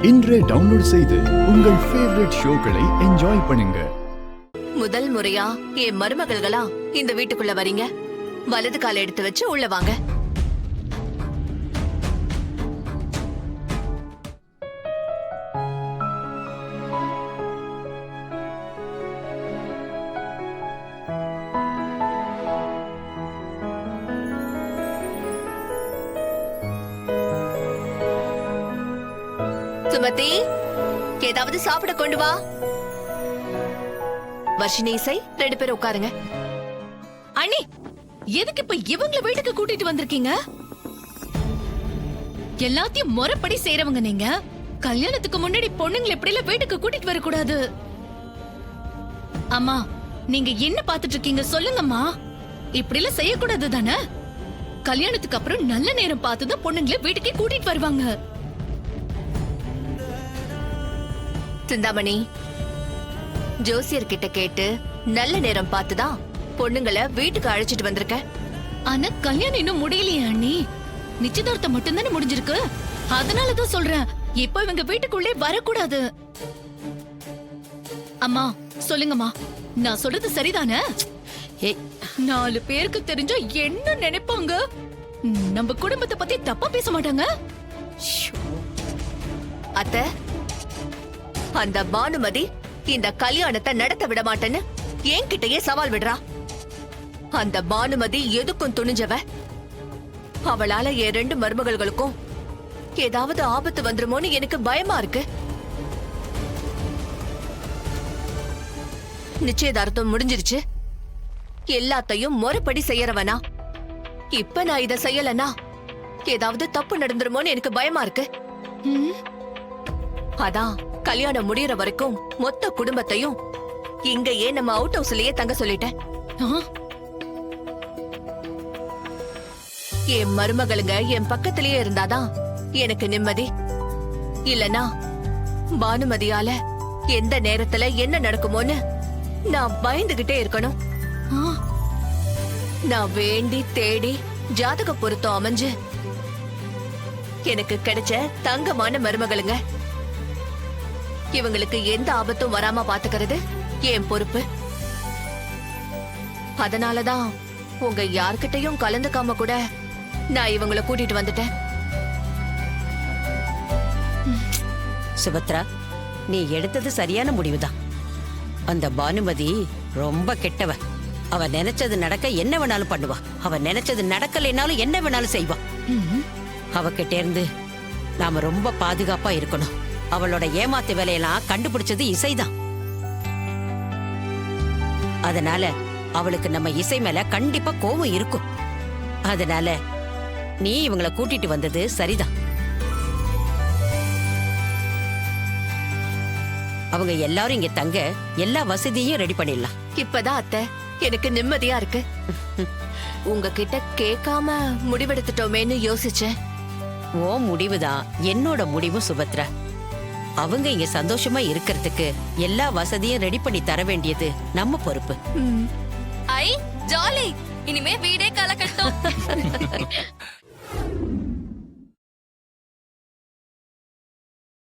இன்றே டவுன்லோட் செய்து உங்கள் ஃபேவரட் ஷோக்களை என்ஜாய் பண்ணுங்க. முதல் முறையா என் மருமகள்களா இந்த வீட்டுக்குள்ள வரீங்க. வலது கால எடுத்து வச்சு உள்ள வாங்க. சுமதி, ஏதாவது சாப்பிட கொண்டு வா. வர்ஷினி, இசை, 2 பேரும் உட்காருங்க. அண்ணி, எதுக்கு இப்ப இவங்கள வீட்டுக்கு கூட்டிட்டு வந்திருக்கீங்க? எல்லாத்தையும் முறைப்படி செய்றவங்க நீங்க. கல்யாணத்துக்கு முன்னாடி பொண்ணுங்களை இப்படி எல்லாம் வீட்டுக்கு கூட்டிட்டு வரக்கூடாது. அம்மா, நீங்க என்ன பாத்துட்டு இருக்கீங்க சொல்லுங்கம்மா. இப்படி எல்லாம் செய்யக்கூடாது தானே? கல்யாணத்துக்கு அப்புறம் நல்ல நேரம் பார்த்துதான் பொண்ணுங்களை வீட்டுக்கே கூட்டிட்டு வருவாங்க. சிந்தாமணி, ஜோசியர் கிட்ட கேட்டு நல்ல நேரம் பார்த்துதான் பொண்ணுங்களை வீட்டுக்கு அழைச்சிட்டு வந்திருக்க. ஆனா கல்யாணம் இன்னும் முடியலையே அண்ணி. நிச்சயதார்த்தம் மட்டும்தானே முடிஞ்சிருக்கு. அதனாலதான் சொல்றேன், இப்போ இவங்க வீட்டுக்குள்ளே வரக்கூடாது. அம்மா சொல்லுங்கம்மா, நான் சொல்றது சரிதானே? 4 பேருக்கு தெரிஞ்சா என்ன நினைப்பாங்க? நம்ம குடும்பத்தை பத்தி தப்பா பேச மாட்டாங்க? அத்தை, அந்த பானுமதி இந்த கல்யாணத்தை நடத்த விட மாட்டேன்னு என்கிட்டயே சவால் விடுறா. அந்த பானுமதி எதுக்கும் துணிஞ்சவ. அவளால என் 2 மருமகள்களுக்கும் ஏதாவது ஆபத்து வந்துருமோன்னு எனக்கு பயமா இருக்கு. நிச்சயதார்த்தம் முடிஞ்சிருச்சு. எல்லாத்தையும் முறைப்படி செய்யறவனா. இப்ப நான் இத செய்யலனா ஏதாவது தப்பு நடந்துருமோன்னு எனக்கு பயமா இருக்கு. அதான் கல்யாணம் முடியற வரைக்கும் மொத்த குடும்பத்தையும் இங்கேயே நம்ம அவுட் ஹவுஸ்லயே தங்க சொல்லிட்டேன். என் மருமகளுங்க என் பக்கத்திலேயே இருந்தாதான் எனக்கு நிம்மதி. இல்லனா பானுமதியால எந்த நேரத்துல என்ன நடக்குமோன்னு நான் பயந்துகிட்டே இருக்கணும். நான் வேண்டி தேடி ஜாதக பொருத்தம் அமைஞ்சு எனக்கு கிடைச்ச தங்கமான மருமகளுங்க. இவங்களுக்கு எந்த ஆபத்தும் வராம பாத்துக்கிறது என் பொறுப்பு. அதனாலதான் உங்க யார்கிட்டையும் கலந்துக்காம கூட நான் இவங்களை கூட்டிட்டு வந்துட்டேன். சுபத்ரா, நீ எடுத்தது சரியான முடிவுதான். அந்த பானுமதி ரொம்ப கெட்டவ. அவ நினைச்சது நடக்க என்ன வேணாலும் பண்ணுவா. அவ நினைச்சது நடக்கலைனாலும் என்ன வேணாலும் செய்வா. அவகிட்ட இருந்து நாம ரொம்ப பாதுகாப்பா இருக்கணும். அவளோட ஏமாத்து வேலையெல்லாம் கண்டுபிடிச்சது இசைதான். அதனால அவளுக்கு நம்ம இசை மேல கண்டிப்பா கோபம் இருக்கும். அதனால நீ இவங்களை கூட்டிட்டு வந்தது சரிதான். அவங்க எல்லாரும் இங்க தங்க எல்லா வசதியும் ரெடி பண்ணிடலாம். இப்பதான் அத்தை எனக்கு நிம்மதியா இருக்கு. உங்ககிட்ட கேட்காம முடிவெடுத்துட்டோமேன்னு யோசிச்சேன். ஓ முடிவுதான் என்னோட முடிவு சுபத்ரா. அவங்க இங்க சந்தோஷமா இருக்கிறதுக்கு எல்லா வசதியும் ரெடி பண்ணி தர வேண்டியது நம்ம பொறுப்பு. ஐ ஜாலி, இனிமே வீடே கலக்கட்டும்.